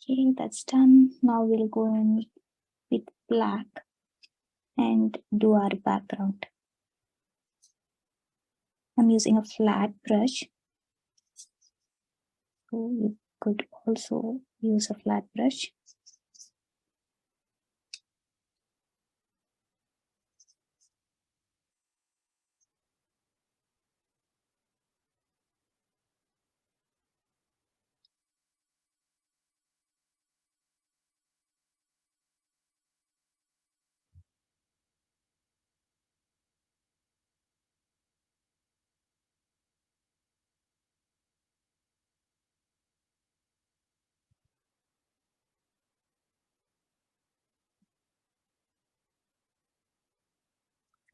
Okay, that's done. Now we'll go in with black and do our background. I'm using a flat brush. So you could also use a flat brush.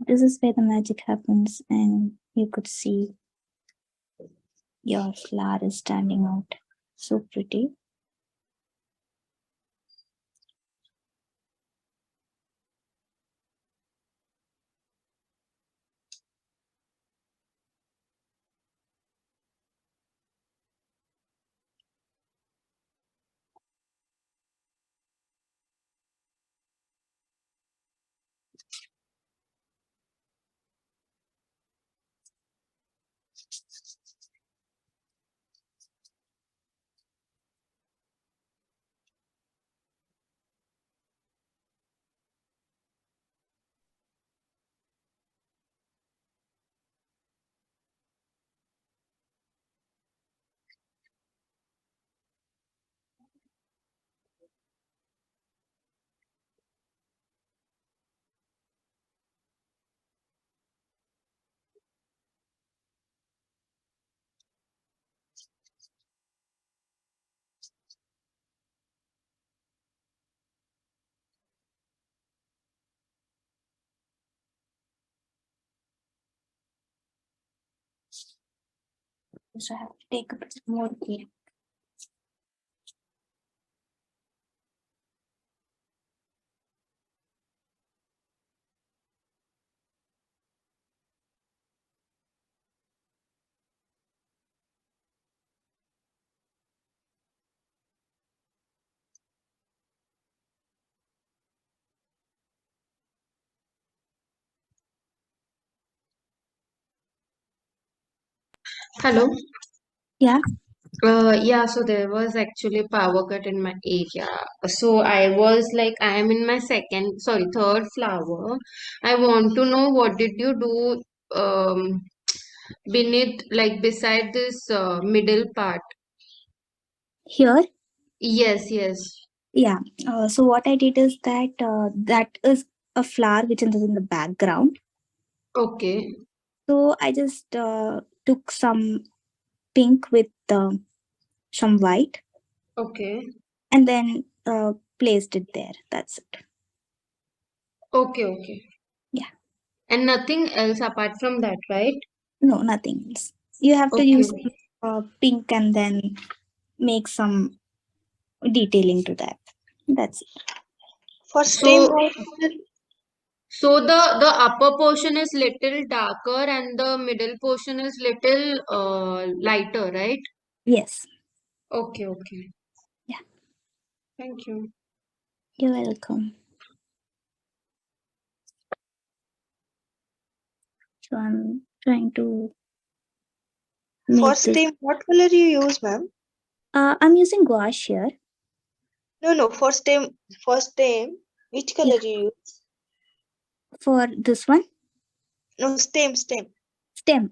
This is where the magic happens, and you could see your flower is standing out so pretty. So I have to take a bit more care. Hello. Yeah. Yeah, so there was actually power cut in my area. So I was like, I am in my third flower. I want to know what did you do beneath, like beside this middle part? Here. Yes, yes. Yeah. So what I did is that that is a flower which is in the background. Okay, So I just took some pink with some white okay, and then placed it there. That's it. okay. Yeah. And nothing else apart from that, right? No, nothing else. You have to Okay. use pink and then make some detailing to that. That's it. For stem So watercolor, So the upper portion is little darker and the middle portion is little lighter, right? Yes. Okay, okay. Yeah. Thank you. You're welcome. So I'm trying to for make this. stem, what color you use, ma'am? I'm using gouache here. No, for stem, which color Yeah. you use? For this one, No, stem. stem.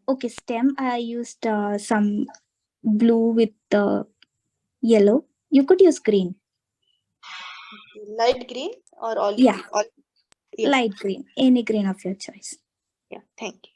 Okay, stem. I used some blue with the yellow. You could use green. Light green or Yeah, olive? Yeah, light green. Any green of your choice. yeah. Thank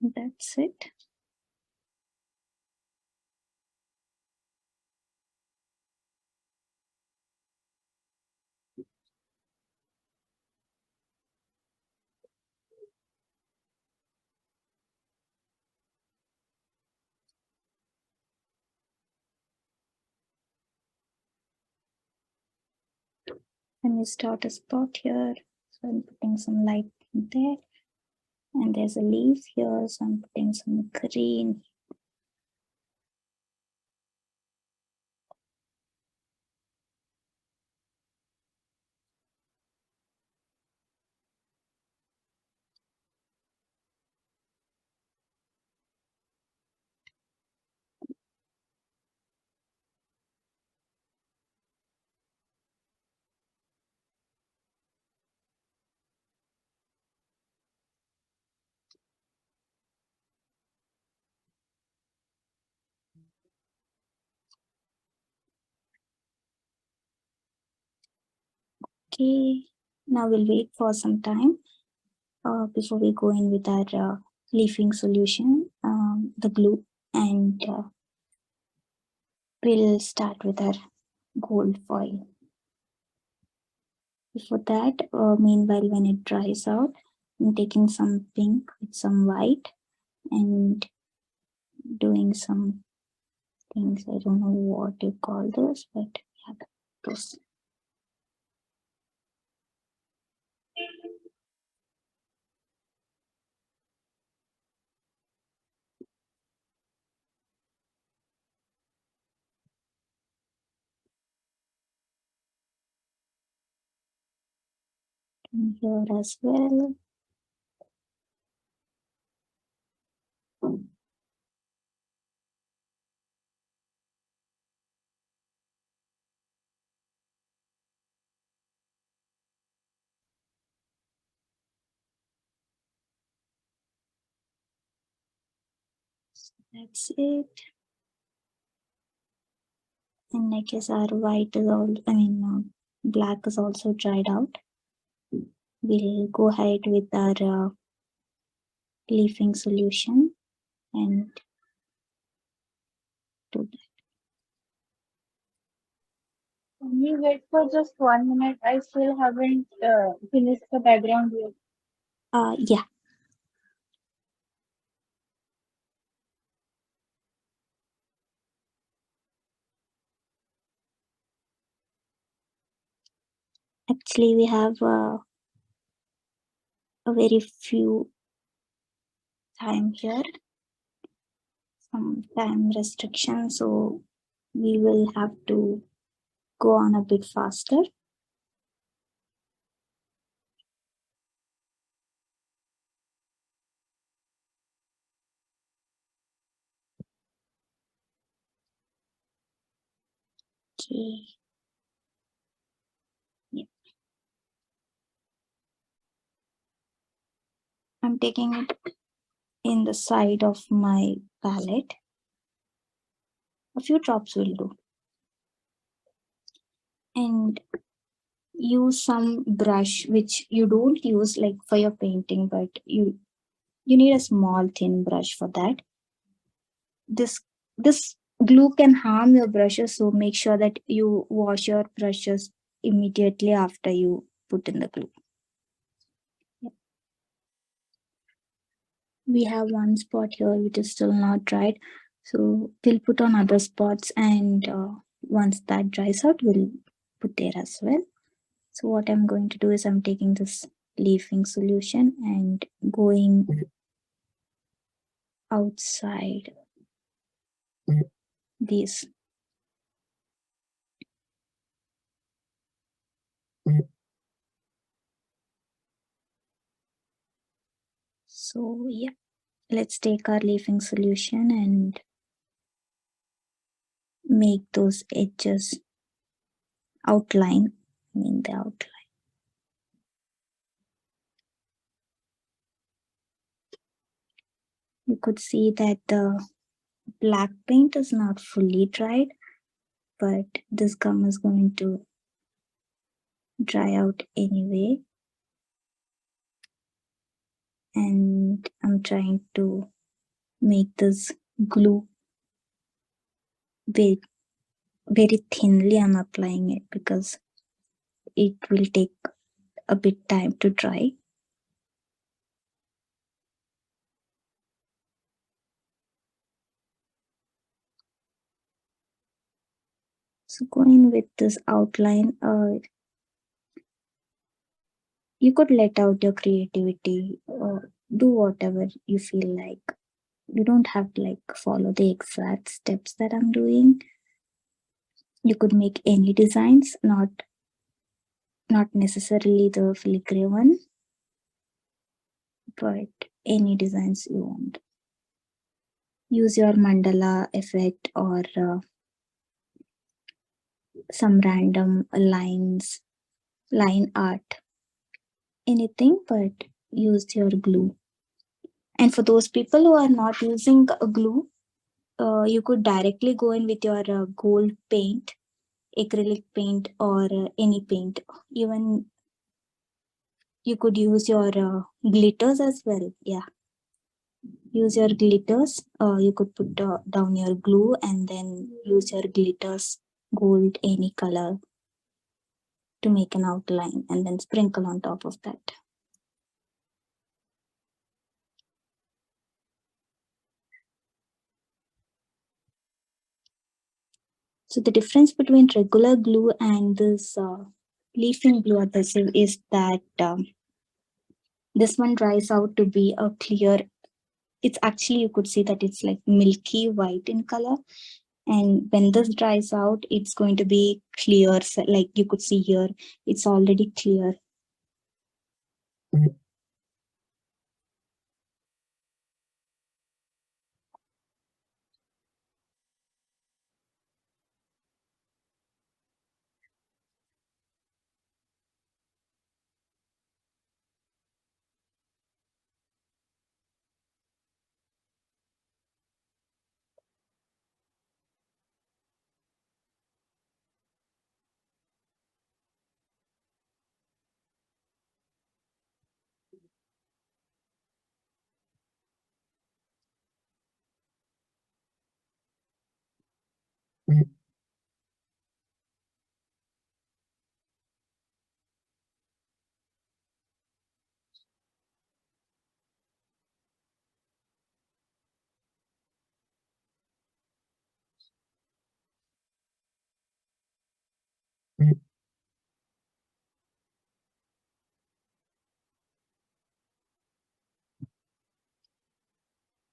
you. That's it. Let me start a spot here. So I'm putting some light there. And there's a leaf here, so I'm putting some green. Okay, now we'll wait for some time before we go in with our leafing solution, the glue, and we'll start with our gold foil. Before that, meanwhile, when it dries out, I'm taking some pink with some white and doing some things. I don't know what you call those, but yeah, those. And here as well. That's it. And I guess our white is all, black is also dried out. We'll go ahead with our leafing solution and do that. Can you wait for just 1 minute? I still haven't finished the background yet. Yeah. Actually, we have a very few time here, some time restriction, so we will have to go on a bit faster. Okay. Yeah. I'm taking it in the side of my palette. A few drops will do. And use some brush which you don't use like for your painting, but you need a small thin brush for that. This glue can harm your brushes, so make sure that you wash your brushes immediately after you put in the glue. Yeah. We have one spot here which is still not dried, so we'll put on other spots, and once that dries out, we'll put there as well. So what I'm going to do is I'm taking this leafing solution and going outside these. So yeah, let's take our leafing solution and make those edges outline. The outline. You could see that the black paint is not fully dried, but this gum is going to dry out anyway. And I'm trying to make this glue very, very thinly. I'm applying it because it will take a bit time to dry. So going with this outline, You could let out your creativity or do whatever you feel like. You don't have to like follow the exact steps that I'm doing. You could make any designs, not necessarily the filigree one, but any designs you want. Use your mandala effect or some random line art, anything, but use your glue. And for those people who are not using a glue, you could directly go in with your gold paint, acrylic paint, or any paint. Even you could use your glitters as well. Yeah, use your glitters. You could put down your glue and then use your glitters, gold, any color, to make an outline and then sprinkle on top of that. So the difference between regular glue and this leafing glue adhesive is that this one dries out to be a clear, it's actually, you could see that it's like milky white in color. And when this dries out, it's going to be clear. So like you could see here, it's already clear.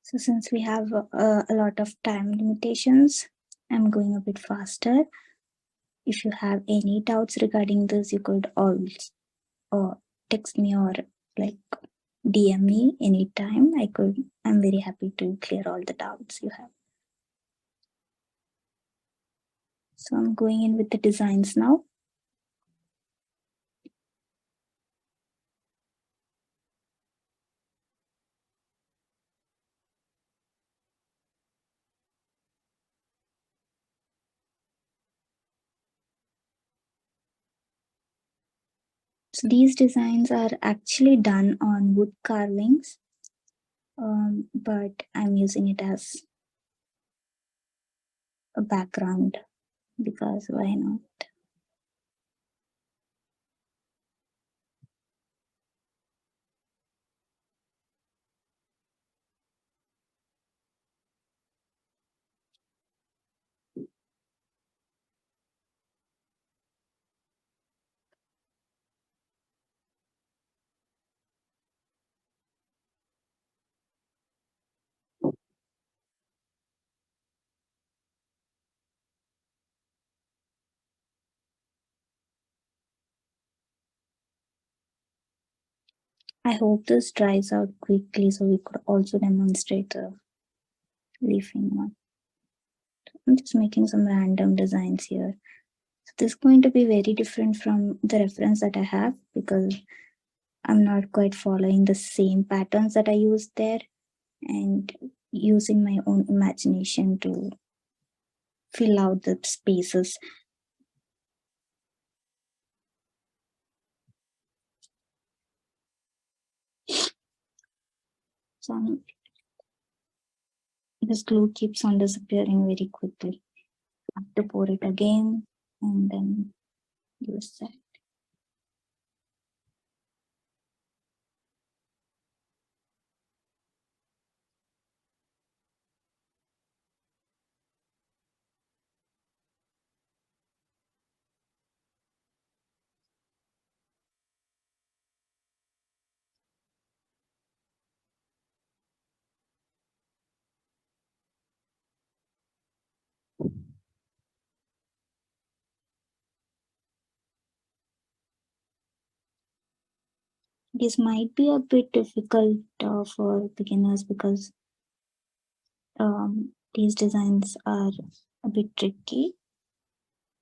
So since we have a lot of time limitations, I'm going a bit faster. If you have any doubts regarding this, you could always text me or like DM me anytime. I'm very happy to clear all the doubts you have. So I'm going in with the designs now. So these designs are actually done on wood carvings, but I'm using it as a background because why not? I hope this dries out quickly so we could also demonstrate the leafing one. I'm just making some random designs here. So this is going to be very different from the reference that I have because I'm not quite following the same patterns that I used there and using my own imagination to fill out the spaces. So this glue keeps on disappearing very quickly. I have to pour it again and then use that. This might be a bit difficult for beginners because these designs are a bit tricky,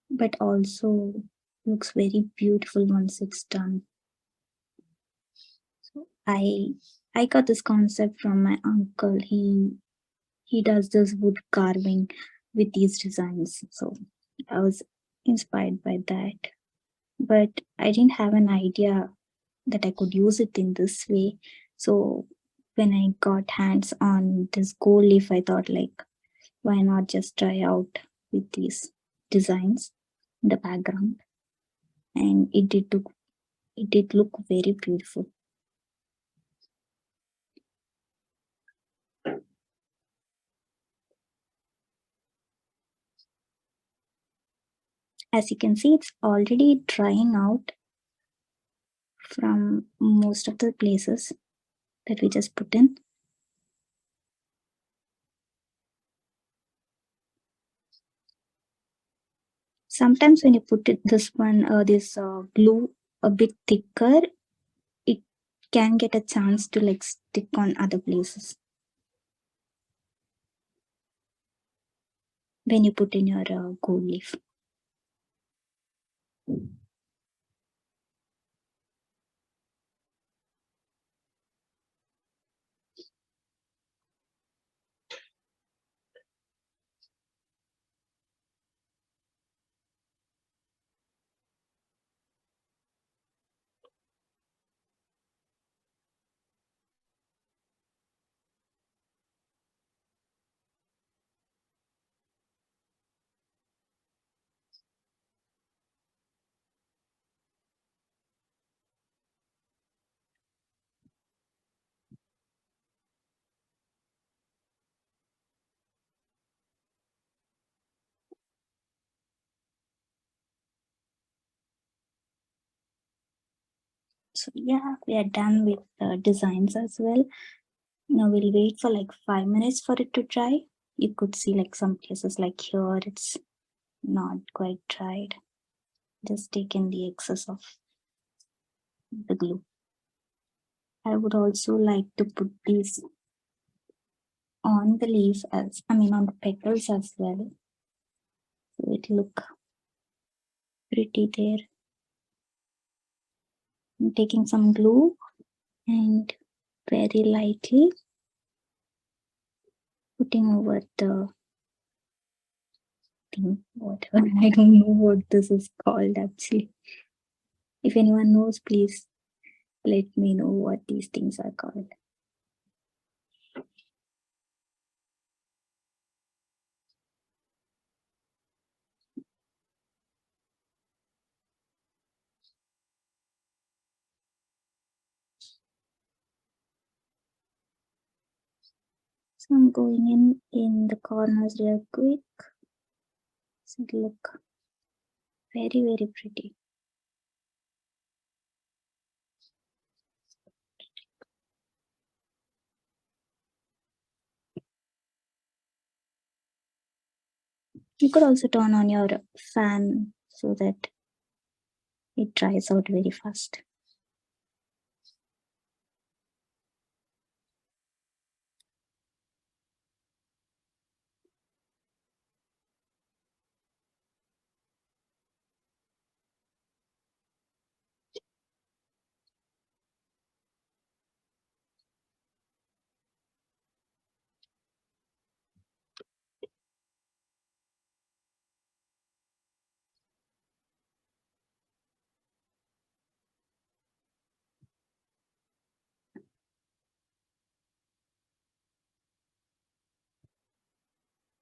but also looks very beautiful once it's done. So I got this concept from my uncle. He does this wood carving with these designs, so I was inspired by that. But I didn't have an idea that I could use it in this way. So when I got hands on this gold leaf, I thought like, why not just try out with these designs in the background? And it did look very beautiful. As you can see, it's already drying out from most of the places that we just put in. Sometimes when you put this glue a bit thicker, it can get a chance to like stick on other places when you put in your gold leaf. So yeah, we are done with the designs as well. Now we'll wait for like 5 minutes for it to dry. You could see like some places like here, it's not quite dried. Just taken the excess of the glue. I would also like to put these on the leaves on the petals as well. So it look pretty there. I'm taking some glue and very lightly putting over the thing, whatever. I don't know what this is called actually. If anyone knows, please let me know what these things are called. So I'm going in the corners real quick. So it look very, very pretty. You could also turn on your fan so that it dries out very fast.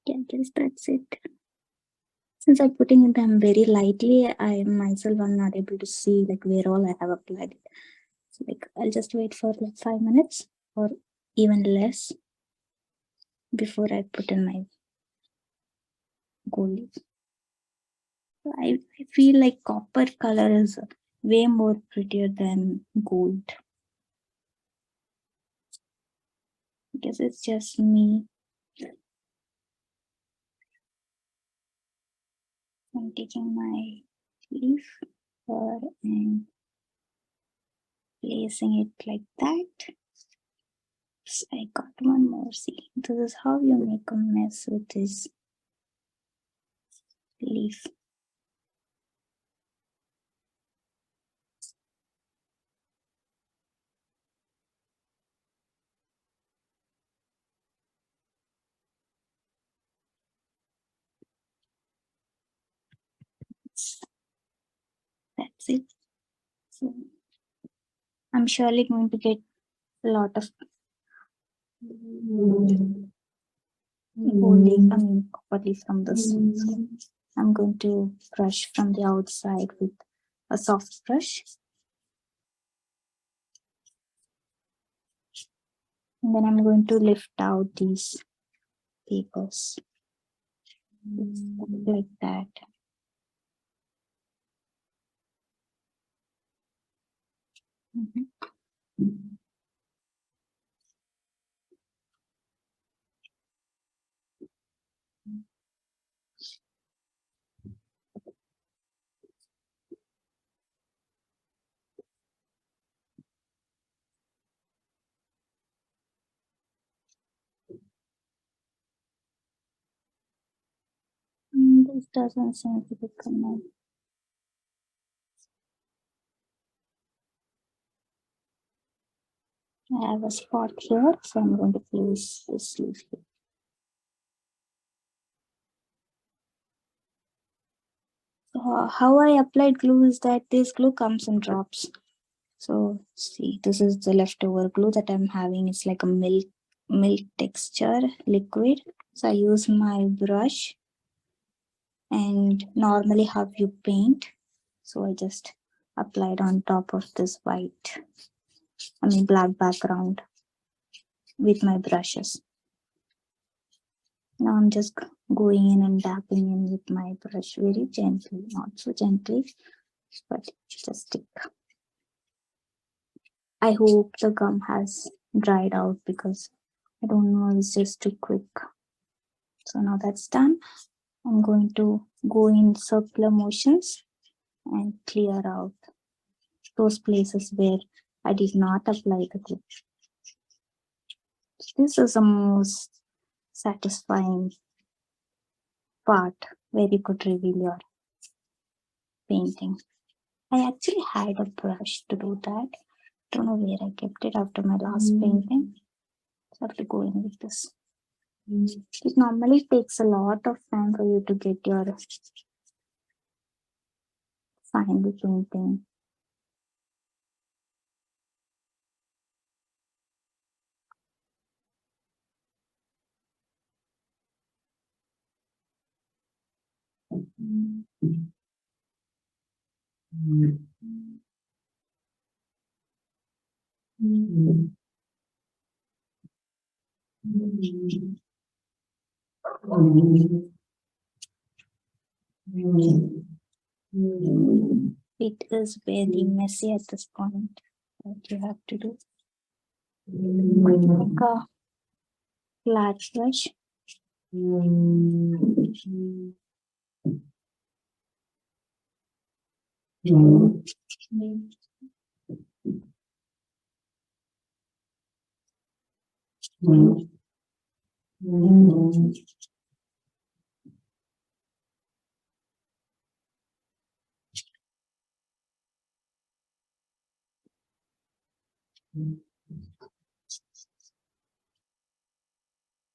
Yeah, I guess that's it. Since I'm putting them very lightly, I myself am not able to see like where all I have applied it. So like I'll just wait for like 5 minutes or even less before I put in my gold leaf. I feel like copper color is way more prettier than gold. I guess it's just me. I'm taking my leaf and placing it like that. I got one more. See, this is how you make a mess with this leaf. That's it. So I'm surely going to get a lot of holding, properly from this. So I'm going to brush from the outside with a soft brush. And then I'm going to lift out these papers like that. This doesn't seem to be coming. I have a spot here, so I'm going to place this leaf here. So how I applied glue is that this glue comes in drops. So see, this is the leftover glue that I'm having. It's like a milk texture liquid. So I use my brush, and normally how you paint. So I just applied on top of this black background with my brushes. Now I'm just going in and dabbing in with my brush very gently, not so gently, but just stick. I hope the gum has dried out because I don't know, it's just too quick. So now that's done. I'm going to go in circular motions and clear out those places where I did not apply the glue. This is the most satisfying part where you could reveal your painting. I actually had a brush to do that. Don't know where I kept it after my last painting. So I have to go in with this. It normally takes a lot of time for you to get your final painting. It is very messy at this point. What you have to do, make a flat brush.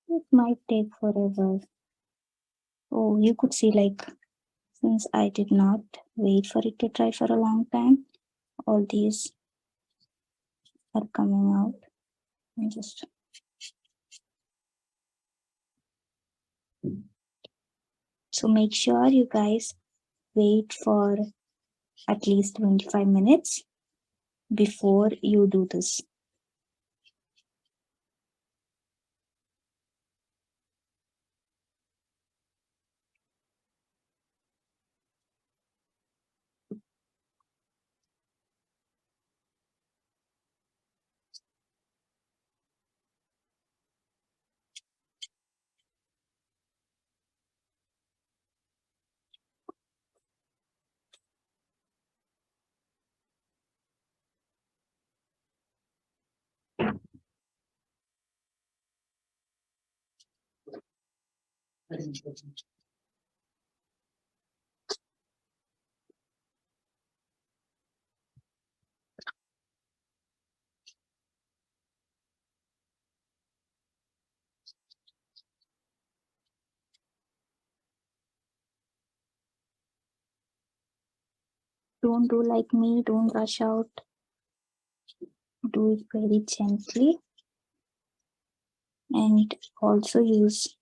It might take forever. Oh, you could see, like, since I did not wait for it to dry for a long time, all these are coming out. And just so make sure you guys wait for at least 25 minutes before you do this. Don't do like me, don't rush out. Do it very gently. And also use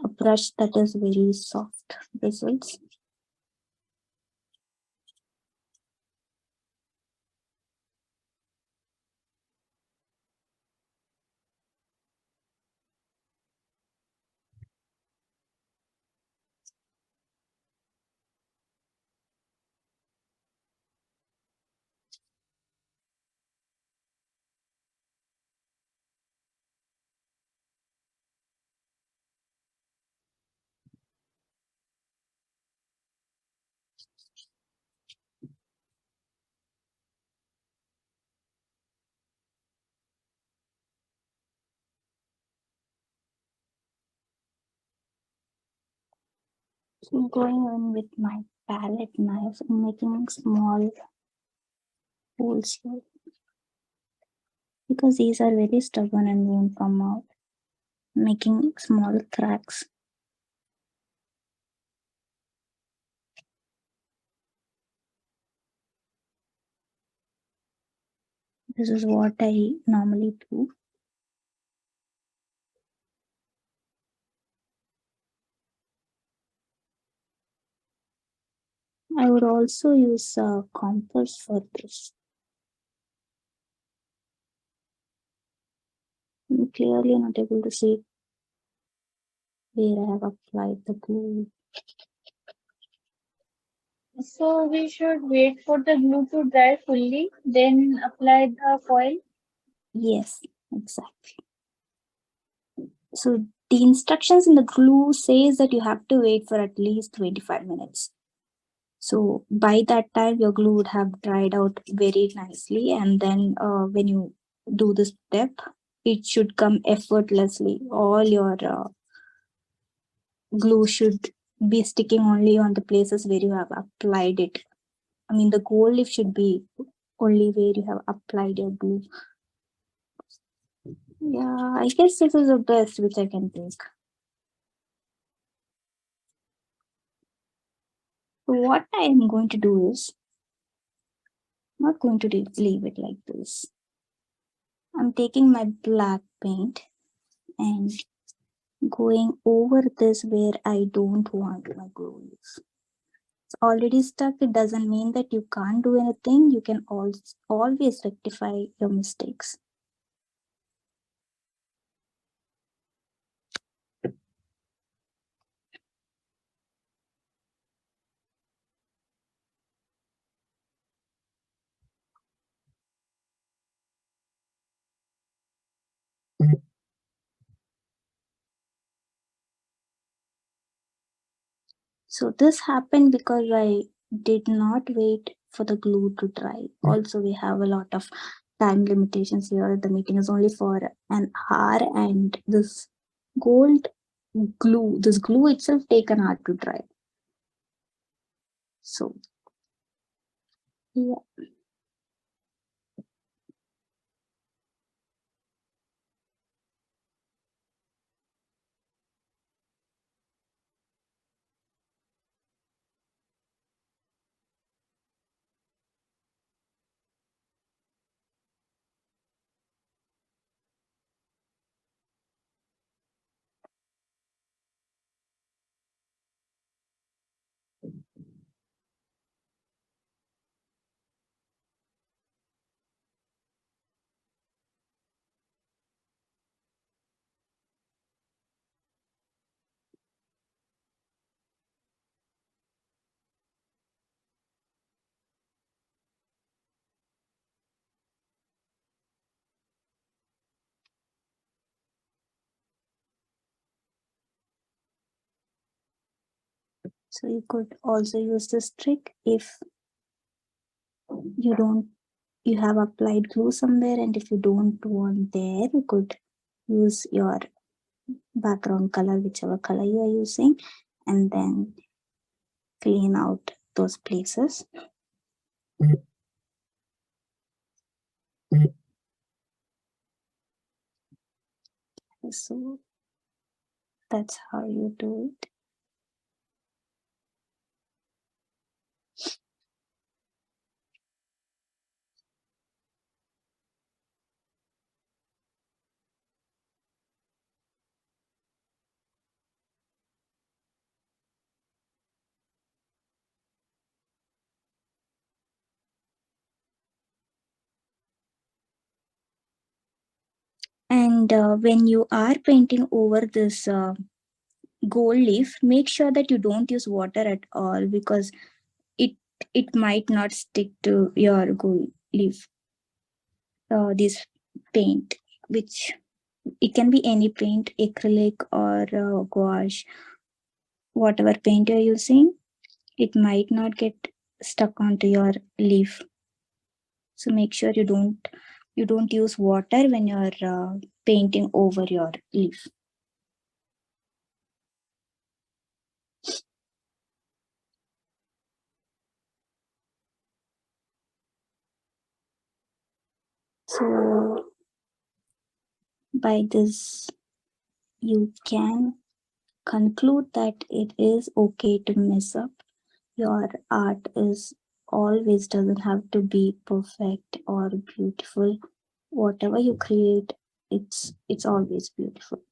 a brush that is very soft bristles. So going on with my palette knife and making small holes here. Because these are very stubborn and won't come out. Making small cracks. This is what I normally do. I would also use a compass for this. I'm clearly not able to see where I have applied the glue. So we should wait for the glue to dry fully, then apply the foil. Yes, exactly. So the instructions in the glue says that you have to wait for at least 25 minutes. So by that time, your glue would have dried out very nicely. And then when you do this step, it should come effortlessly. All your glue should be sticking only on the places where you have applied it. I mean, the goal leaf should be only where you have applied your glue. Yeah, I guess this is the best which I can take. So what I am going to do is, not going to leave it like this. I'm taking my black paint and going over this where I don't want my glue leaf. It's already stuck. It doesn't mean that you can't do anything. You can always rectify your mistakes. So this happened because I did not wait for the glue to dry. Also, we have a lot of time limitations here. The meeting is only for an hour, and this glue itself take an hour to dry. So yeah. So you could also use this trick if you have applied glue somewhere, and if you don't want there, you could use your background color, whichever color you are using, and then clean out those places. So that's how you do it. And when you are painting over this gold leaf, make sure that you don't use water at all, because it might not stick to your gold leaf. This paint, which it can be any paint, acrylic or gouache, whatever paint you're using, it might not get stuck onto your leaf. So make sure you don't use water when you're painting over your leaf. So by this, you can conclude that it is okay to mess up. Your art is always doesn't have to be perfect or beautiful. Whatever you create, it's always beautiful.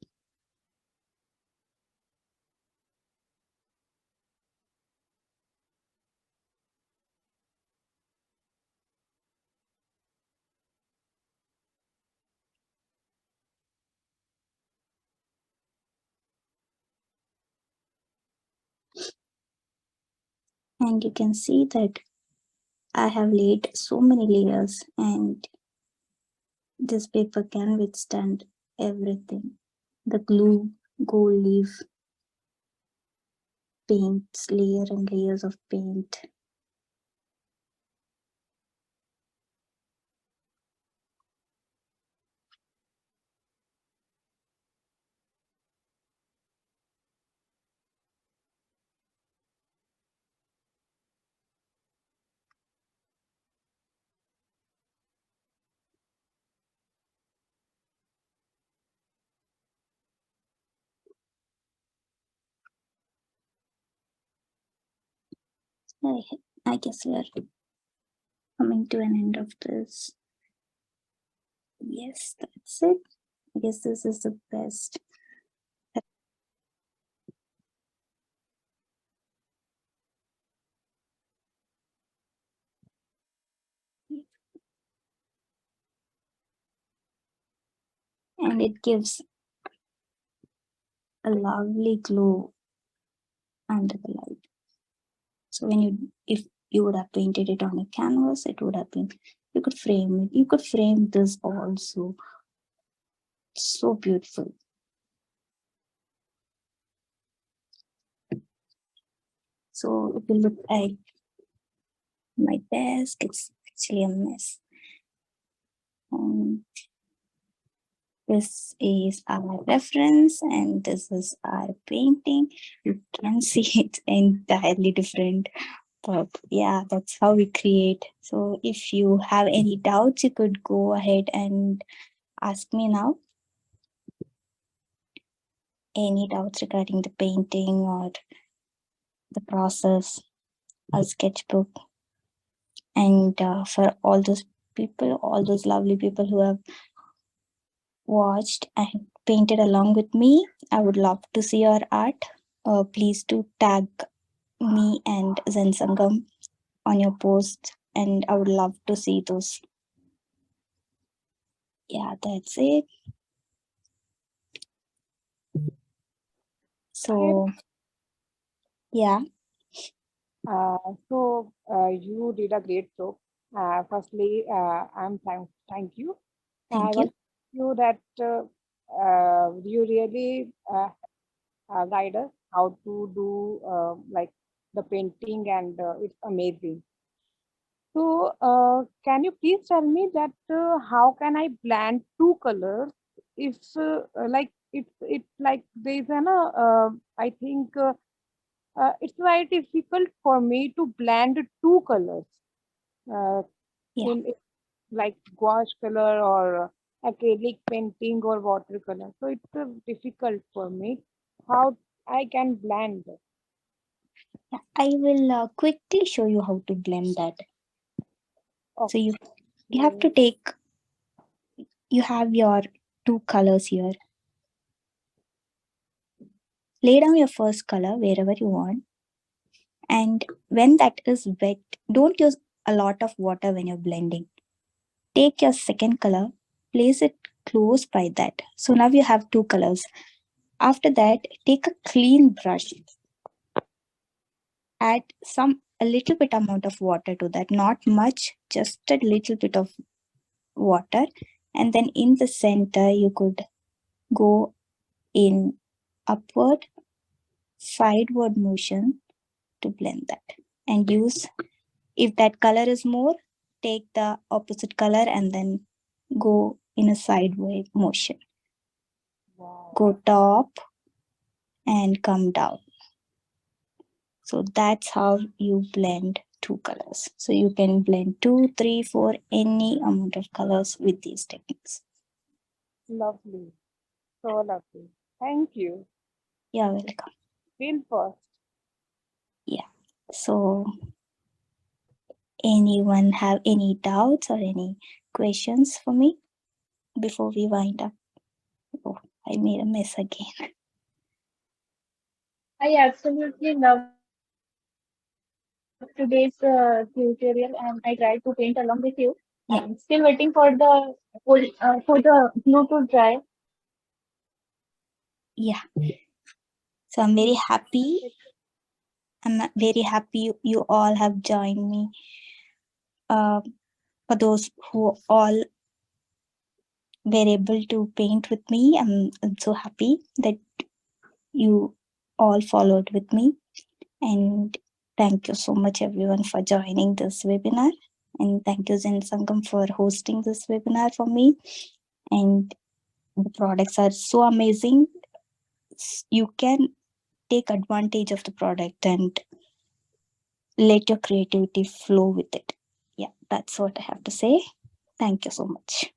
And you can see that I have laid so many layers, and this paper can withstand everything. The glue, gold leaf, paints, layer and layers of paint. I guess we are coming to an end of this. Yes, that's it. I guess this is the best. And it gives a lovely glow under the light. So if you would have painted it on a canvas, it would have been, you could frame it. You could frame this also. So beautiful. So if you look at my desk, it's actually a mess. This is our reference and this is our painting. You can see it's entirely different, but yeah, that's how we create. So if you have any doubts, you could go ahead and ask me now. Any doubts regarding the painting or the process, a sketchbook. And for all those people, all those lovely people who have watched and painted along with me, I would love to see your art. Please do tag me and Zen Sangam on your post, and I would love to see those. Yeah, that's it. So, yeah. So you did a great job. Firstly, I'm thank you. Thank I you. want you that you really guide us how to do like the painting, and it's amazing. So can you please tell me that how can I blend two colors if like it's like there's an I think it's very difficult for me to blend two colors uh, Yeah. in like gouache color or acrylic painting or watercolor. So it's difficult for me how I can blend. Yeah, I will quickly show you how to blend that. So you have to take, you have your two colors here. Lay down your first color wherever you want. And when that is wet, don't use a lot of water when you're blending. Take your second color, place it close by that. So now you have two colors. After that, take a clean brush, add a little bit amount of water to that, not much, just a little bit of water. And then in the center, you could go in upward, sideward motion to blend that. And use, if that color is more, take the opposite color and then go in a sideway motion. Wow. Go top and come down. So that's how you blend two colors. So you can blend 2, 3, 4, any amount of colors with these techniques. Lovely. So lovely. Thank you. You're welcome. Feel first. Yeah. So anyone have any doubts or any questions for me before we wind up? Oh, I made a mess again. I absolutely love today's tutorial, and I tried to paint along with you. Yeah. And still waiting for the glue to dry. Yeah. So I'm very happy. I'm very happy you all have joined me. For those who all were able to paint with me, I'm so happy that you all followed with me. And thank you so much everyone for joining this webinar. And thank you Zen Sangam for hosting this webinar for me. And the products are so amazing. You can take advantage of the product and let your creativity flow with it. Yeah, that's what I have to say. Thank you so much.